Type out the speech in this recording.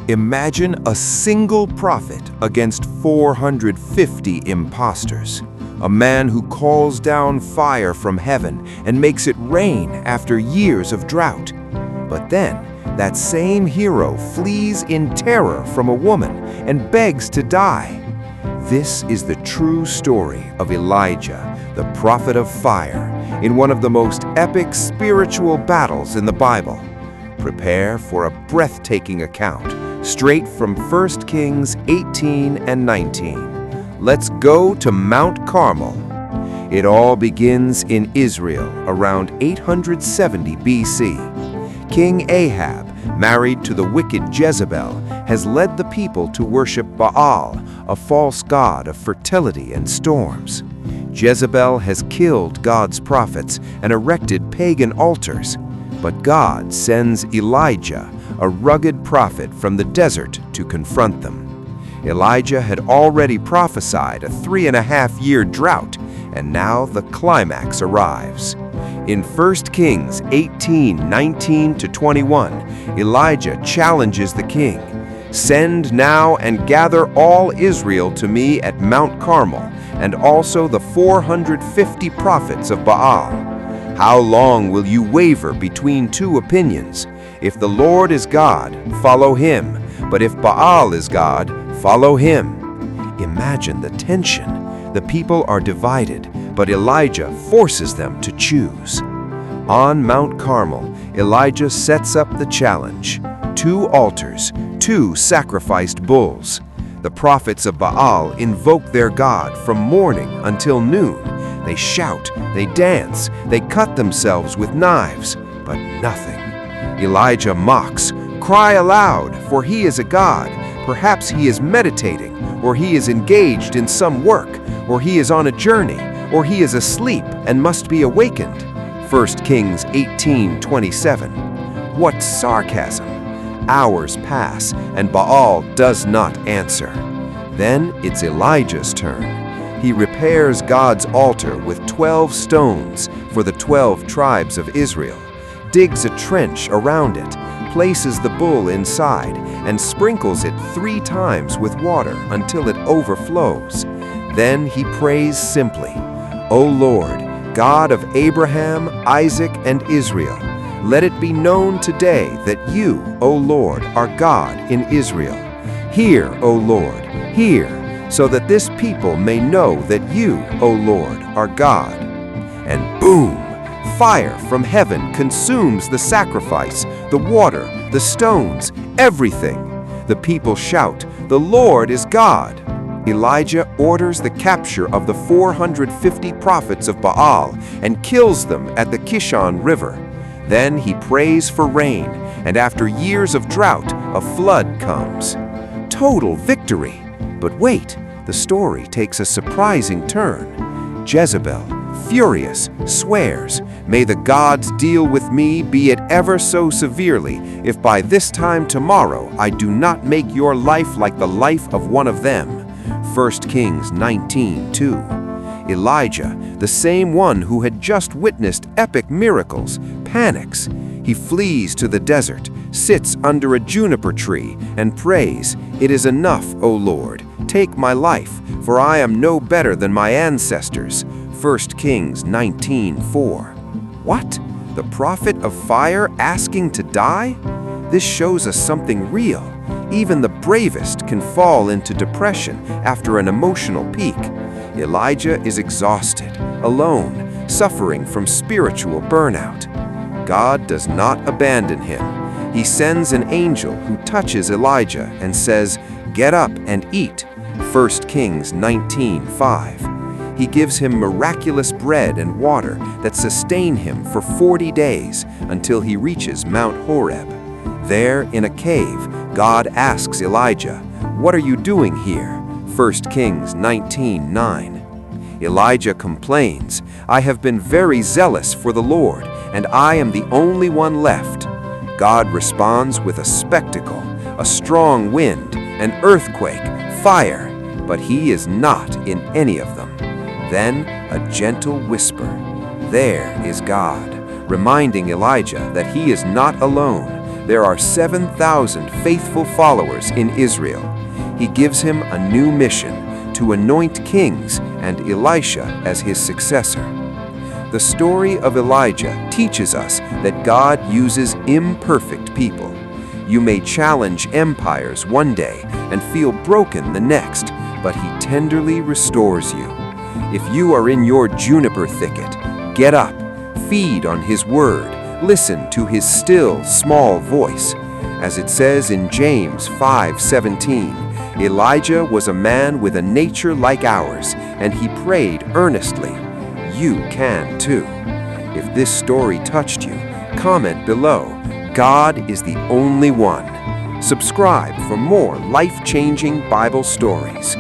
Imagine a single prophet against 450 imposters. A man who calls down fire from heaven and makes it rain after years of drought. But then, that same hero flees in terror from a woman and begs to die. This is the true story of Elijah, the prophet of fire, in one of the most epic spiritual battles in the Bible. Prepare for a breathtaking account, straight from 1 Kings 18 and 19. Let's go to Mount Carmel. It all begins in Israel around 870 BC. King Ahab, married to the wicked Jezebel, has led the people to worship Baal, a false god of fertility and storms. Jezebel has killed God's prophets and erected pagan altars. But God sends Elijah, a rugged prophet from the desert, to confront them. Elijah had already prophesied a 3.5-year drought, and now the climax arrives. In 1 Kings 18, 19 to 21, Elijah challenges the king, "Send now and gather all Israel to me at Mount Carmel, and also the 450 prophets of Baal. How long will you waver between two opinions? If the Lord is God, follow him, but if Baal is God, follow him." Imagine the tension. The people are divided, but Elijah forces them to choose. On Mount Carmel, Elijah sets up the challenge. 2 altars, 2 sacrificed bulls. The prophets of Baal invoke their god from morning until noon. They shout, they dance, they cut themselves with knives, but nothing. Elijah mocks, "Cry aloud, for he is a god. Perhaps he is meditating, or he is engaged in some work, or he is on a journey, or he is asleep and must be awakened." 1 Kings 18:27. What sarcasm! Hours pass, and Baal does not answer. Then it's Elijah's turn. He repairs God's altar with 12 stones for the 12 tribes of Israel, digs a trench around it, places the bull inside, and sprinkles it 3 times with water until it overflows. Then he prays simply, "O Lord, God of Abraham, Isaac, and Israel, let it be known today that you, O Lord, are God in Israel. Hear, O Lord, hear, so that this people may know that you, O Lord, are God." And boom! Fire from heaven consumes the sacrifice, the water, the stones, everything. The people shout, "The Lord is God." Elijah orders the capture of the 450 prophets of Baal and kills them at the Kishon River. Then he prays for rain, and after years of drought, a flood comes. Total victory! But wait, the story takes a surprising turn. Jezebel, furious, swears, "May the gods deal with me, be it ever so severely, if by this time tomorrow I do not make your life like the life of one of them." 1 Kings 19:2. Elijah, the same one who had just witnessed epic miracles, panics. He flees to the desert, sits under a juniper tree, and prays, "It is enough, O Lord. Take my life, for I am no better than my ancestors." 1 Kings 19:4. What? The prophet of fire asking to die? This shows us something real. Even the bravest can fall into depression after an emotional peak. Elijah is exhausted, alone, suffering from spiritual burnout. God does not abandon him. He sends an angel who touches Elijah and says, "Get up and eat." 1 Kings 19:5. He gives him miraculous bread and water that sustain him for 40 days until he reaches Mount Horeb. There, in a cave, God asks Elijah, "What are you doing here?" 1 Kings 19:9. Elijah complains, "I have been very zealous for the Lord, and I am the only one left." God responds with a spectacle, a strong wind, an earthquake, fire, but he is not in any of them. Then a gentle whisper, "There is God," reminding Elijah that he is not alone. There are 7,000 faithful followers in Israel. He gives him a new mission to anoint kings and Elisha as his successor. The story of Elijah teaches us that God uses imperfect people. You may challenge empires one day and feel broken the next, but he tenderly restores you. If you are in your juniper thicket, get up, feed on his word, listen to his still, small voice. As it says in James 5:17, Elijah was a man with a nature like ours, and he prayed earnestly. You can too. If this story touched you, comment below. God is the only one. Subscribe for more life-changing Bible stories.